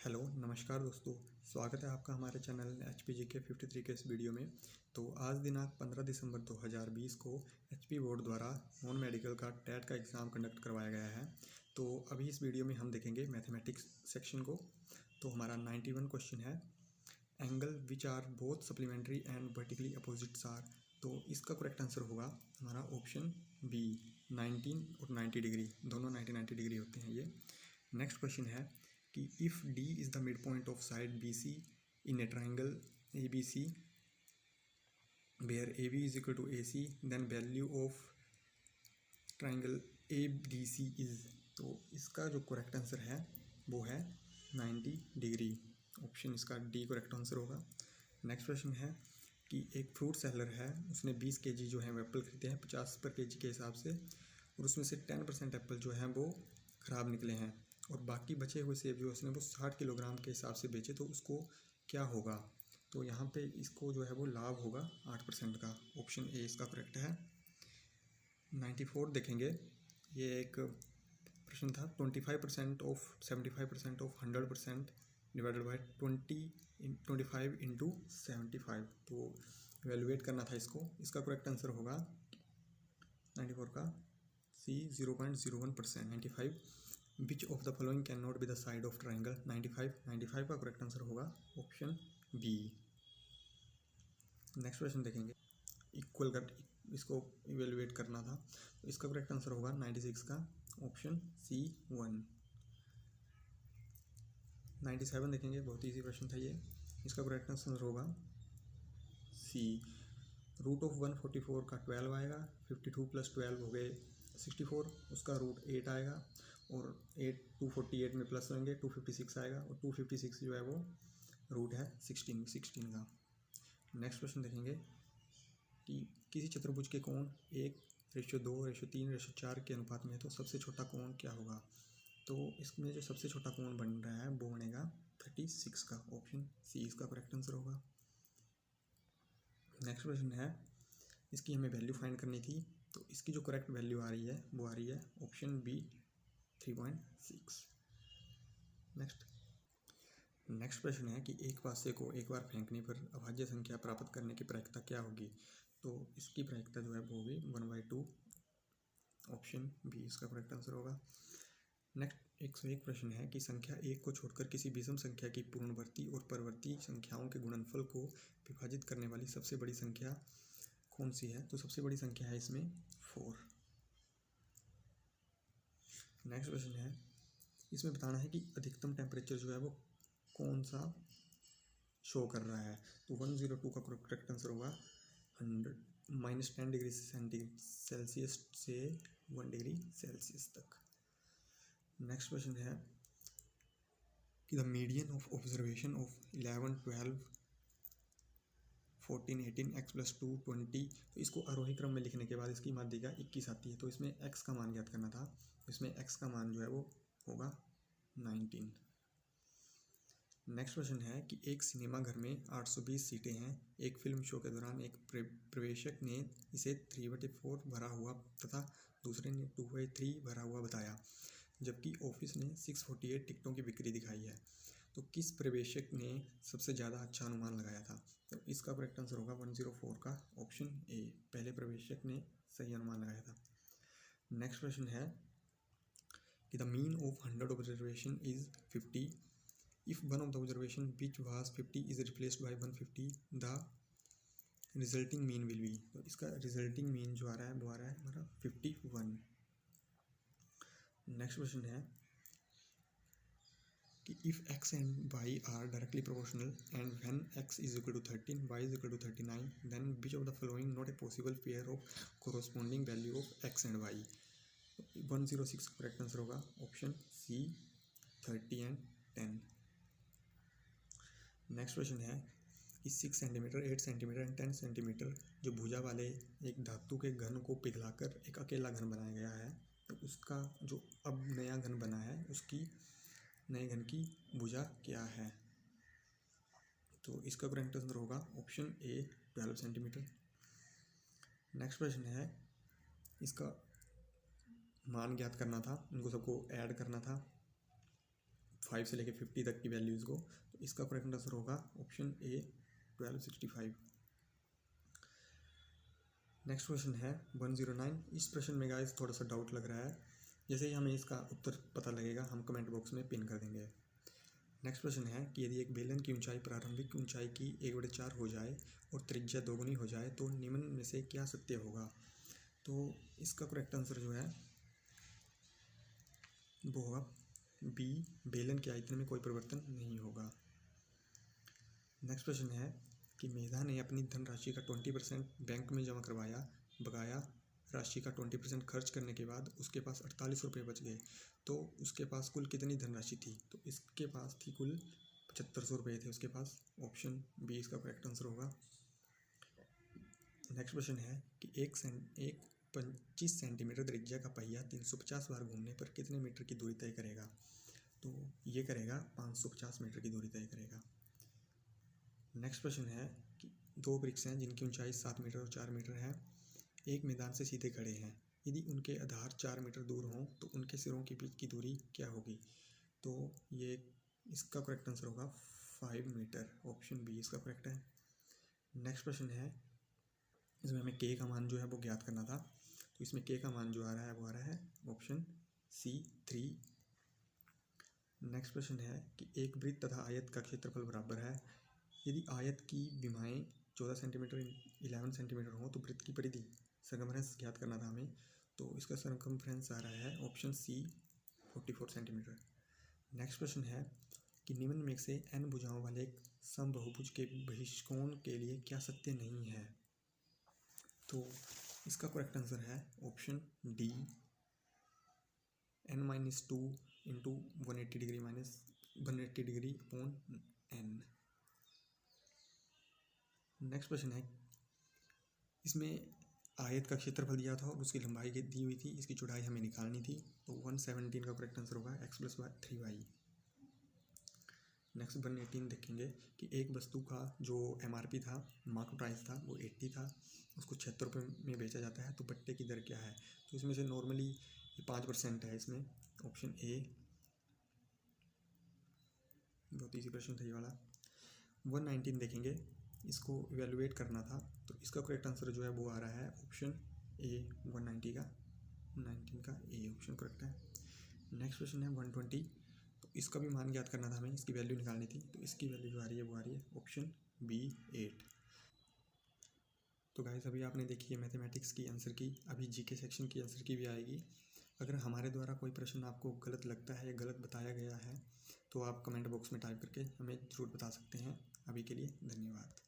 Hello नमस्कार दोस्तों। स्वागत है आपका हमारे चैनल HPG के 53 के इस वीडियो में। तो आज दिनांक 15 दिसंबर 2020 को HP बोर्ड द्वारा नॉन मेडिकल का टेट का एग्ज़ाम कंडक्ट करवाया गया है। तो अभी इस वीडियो में हम देखेंगे मैथमेटिक्स सेक्शन को। तो हमारा 91 क्वेश्चन है, angle which are both supplementary and vertically opposites are. तो इसका करेक्ट आंसर होगा हमारा ऑप्शन बी, 19 और 90 डिग्री, दोनों 90 डिग्री होते हैं ये। नेक्स्ट क्वेश्चन है कि if D is the mid point of side BC in a triangle ABC where AB is equal to AC, then value of triangle ABC is. तो इसका जो करेक्ट आंसर है वो है 90 डिग्री। ऑप्शन इसका डी करेक्ट आंसर होगा। Next question है कि एक फ्रूट सेलर है, उसने 20 kg जो है वो एप्पल खरीदे हैं 50 पर kg के हिसाब से, और उसमें से 10% एप्पल जो है वो ख़राब निकले हैं, और बाकी बचे हुए सेब जो उसने वो 60 किलोग्राम के हिसाब से बेचे, तो उसको क्या होगा। तो यहाँ पे इसको जो है वो लाभ होगा 8% का। ऑप्शन ए इसका करेक्ट है। 94 देखेंगे, ये एक प्रश्न था, 25% of 75% of 100% divided by 25 into 75। तो वैल्यूएट करना था इसको। इसका करेक्ट आंसर होगा 94 का सी, 0.01%। 95 which of the following can not be the side of triangle. 95 का करेक्ट आंसर होगा ऑप्शन बी। नेक्स्ट क्वेश्चन देखेंगे, इक्वल कर इसको इवेलुएट करना था, तो इसका करेक्ट आंसर होगा 96 का ऑप्शन सी 1। 97 देखेंगे, बहुत ईजी प्रश्न था ये। इसका करेक्ट आंसर होगा सी। रूट ऑफ 144 का 12 आएगा, 52 + 12 हो गए 64, उसका रूट 8 आएगा, और 8 248 में प्लस होंगे 256 आएगा, और 256 जो है वो रूट है 16 का। नेक्स्ट क्वेश्चन देखेंगे कि किसी चतुर्भुज के कोण 1:2:3:4 के अनुपात में है, तो सबसे छोटा कोण क्या होगा। तो इसमें जो सबसे छोटा कोण बन रहा है वो बनेगा 36 का। ऑप्शन सी इसका करेक्ट आंसर होगा। नेक्स्ट क्वेश्चन है, इसकी हमें वैल्यू फाइंड करनी थी, तो इसकी जो करेक्ट वैल्यू आ रही है वो आ रही है ऑप्शन बी 3.6। नेक्स्ट प्रश्न है कि एक पासे को एक बार फेंकने पर अभाज्य संख्या प्राप्त करने की प्रायिकता क्या होगी। तो इसकी प्रायिकता जो है वो होगी 1/2। ऑप्शन बी इसका करेक्ट आंसर होगा। नेक्स्ट 101 प्रश्न है कि संख्या 1 को छोड़कर किसी विषम संख्या की पूर्णवर्ती और परवर्ती संख्याओं के गुणनफल को विभाजित करने वाली सबसे बड़ी संख्या कौन सी है। तो सबसे बड़ी संख्या है इसमें 4। नेक्स्ट क्वेश्चन है, इसमें बताना है कि अधिकतम टेम्परेचर जो है वो कौन सा शो कर रहा है। तो 102 का करेक्ट आंसर होगा 10 डिग्री सेल्सियस से 1 डिग्री सेल्सियस तक। नेक्स्ट क्वेश्चन है कि the median of observation of 11, 12, 14, 18 x+2 20। तो इसको आरोही क्रम में लिखने के बाद इसकी माध्यिका 21 आती है, तो इसमें x का मान ज्ञात करना था। इसमें x का मान जो है वो होगा 19। नेक्स्ट क्वेश्चन है कि एक सिनेमा घर में 820 सीटें हैं। एक फिल्म शो के दौरान एक प्रवेशक ने इसे 3/4 भरा हुआ तथा दूसरे ने 2/3 भरा हुआ बताया, जबकि ऑफिस ने 648 टिकटों की बिक्री दिखाई है। तो किस प्रवेशक ने सबसे ज़्यादा अच्छा अनुमान लगाया था। तो इसका करेक्ट आंसर होगा 104 का ऑप्शन ए, पहले प्रवेशक ने सही अनुमान लगाया था। नेक्स्ट क्वेश्चन है कि the mean of 100 observation is 50। If one of the observation which was 50 is replaced by 150, the resulting mean will be। तो इसका resulting mean जो आ रहा है वो आ रहा है हमारा 51। नेक्स्ट क्वेश्चन है कि if x and y are directly proportional and when x is equal to 13, y is equal to 39, then which of the following not a possible pair of corresponding value of x and y। 106 correct answer होगा option C 30 and 10। Next question है कि 6 centimetre, 8 centimetre and 10 centimetre जो भुजा वाले एक धातु के घन को पिघलाकर एक अकेला घन बनाया गया है, तो उसका जो अब नया घन बना है उसकी नए घन की भुजा क्या है। तो इसका करेक्ट आंसर होगा ऑप्शन ए 12 सेंटीमीटर। नेक्स्ट प्रश्न है, इसका मान ज्ञात करना था, उनको सबको ऐड करना था। 5 से लेके 50 तक की वैल्यूज़ को। तो इसका करेक्ट आंसर होगा ऑप्शन ए 1265। नेक्स्ट क्वेश्चन है 109। इस प्रश्न में गाइस थोड़ा सा डाउट लग रहा है, जैसे ही हमें इसका उत्तर पता लगेगा हम कमेंट बॉक्स में पिन कर देंगे। नेक्स्ट प्रश्न है कि यदि एक बेलन की ऊंचाई प्रारंभिक ऊंचाई की 1/4 हो जाए और त्रिज्या दोगुनी हो जाए तो निम्न में से क्या सत्य होगा। तो इसका करेक्ट आंसर जो है वो होगा बी, बेलन के आयतन में कोई परिवर्तन नहीं होगा। नेक्स्ट प्रश्न है कि मेधा ने अपनी धनराशि का 20% बैंक में जमा करवाया, बकाया राशि का 20% खर्च करने के बाद उसके पास 48 रुपये बच गए, तो उसके पास कुल कितनी धनराशि थी। तो इसके पास थी कुल 7500 रुपये थे उसके पास। ऑप्शन बी इसका करेक्ट आंसर होगा। नेक्स्ट प्रश्न है कि एक 25 सेंटीमीटर त्रिज्या का पहिया 350 बार घूमने पर कितने मीटर की दूरी तय करेगा। तो ये करेगा 550 मीटर की दूरी तय करेगा। नेक्स्ट प्रश्न है कि दो वृक्ष हैं जिनकी ऊंचाई 7 मीटर और 4 मीटर है, एक मैदान से सीधे खड़े हैं, यदि उनके आधार 4 मीटर दूर हों तो उनके सिरों के बीच की दूरी क्या होगी। तो ये इसका करेक्ट आंसर होगा 5 मीटर। ऑप्शन बी इसका करेक्ट है। नेक्स्ट प्रश्न है, इसमें हमें के का मान जो है वो ज्ञात करना था, तो इसमें के का मान जो आ रहा है वो आ रहा है ऑप्शन सी 3। नेक्स्ट प्रश्न है कि एक वृत्त तथा आयत का क्षेत्रफल बराबर है, यदि आयत की विमाएँ 14 सेंटीमीटर 11 सेंटीमीटर हो तो वृत्त की परिधि सरकमफ्रेंस ज्ञात करना था हमें। तो इसका सरकमफ्रेंस आ रहा है ऑप्शन सी 44 सेंटीमीटर। नेक्स्ट प्रश्न है कि निम्न में से n भुजाओं वाले एक समबहुभुज के बहिष्कोण के लिए क्या सत्य नहीं है। तो इसका करेक्ट आंसर है option D n-2 into 180 degree minus 180 degree upon n। Next प्रश्न है, इसमें आयत का क्षेत्रफल दिया था और उसकी लंबाई दी हुई थी, इसकी चौड़ाई हमें निकालनी थी, तो 117 का करेक्ट आंसर होगा x + 3y। नेक्स्ट 118 देखेंगे कि एक वस्तु का जो MRP था, मार्केट प्राइस था, वो 80 था, उसको 76 रुपये में बेचा जाता है, तो बट्टे की दर क्या है। तो इसमें से नॉर्मली 5% है इसमें, ऑप्शन ए। बहुत ईजी प्रश्न था ये वाला। 119 देखेंगे, इसको इवेलुएट करना था, तो इसका करेक्ट आंसर जो है वो आ रहा है ऑप्शन ए 190 का 19 का ए ऑप्शन करेक्ट है। नेक्स्ट क्वेश्चन है 120, तो इसका भी मान ज्ञात करना था हमें, इसकी वैल्यू निकालनी थी, तो इसकी वैल्यू जो आ रही है वो आ रही है ऑप्शन बी 8। तो गाइस अभी आपने देखी है मैथमेटिक्स की आंसर की, अभी जीके सेक्शन की आंसर की भी आएगी। अगर हमारे द्वारा कोई प्रश्न आपको गलत लगता है या गलत बताया गया है तो आप कमेंट बॉक्स में टाइप करके हमें ज़रूर बता सकते हैं। अभी के लिए धन्यवाद।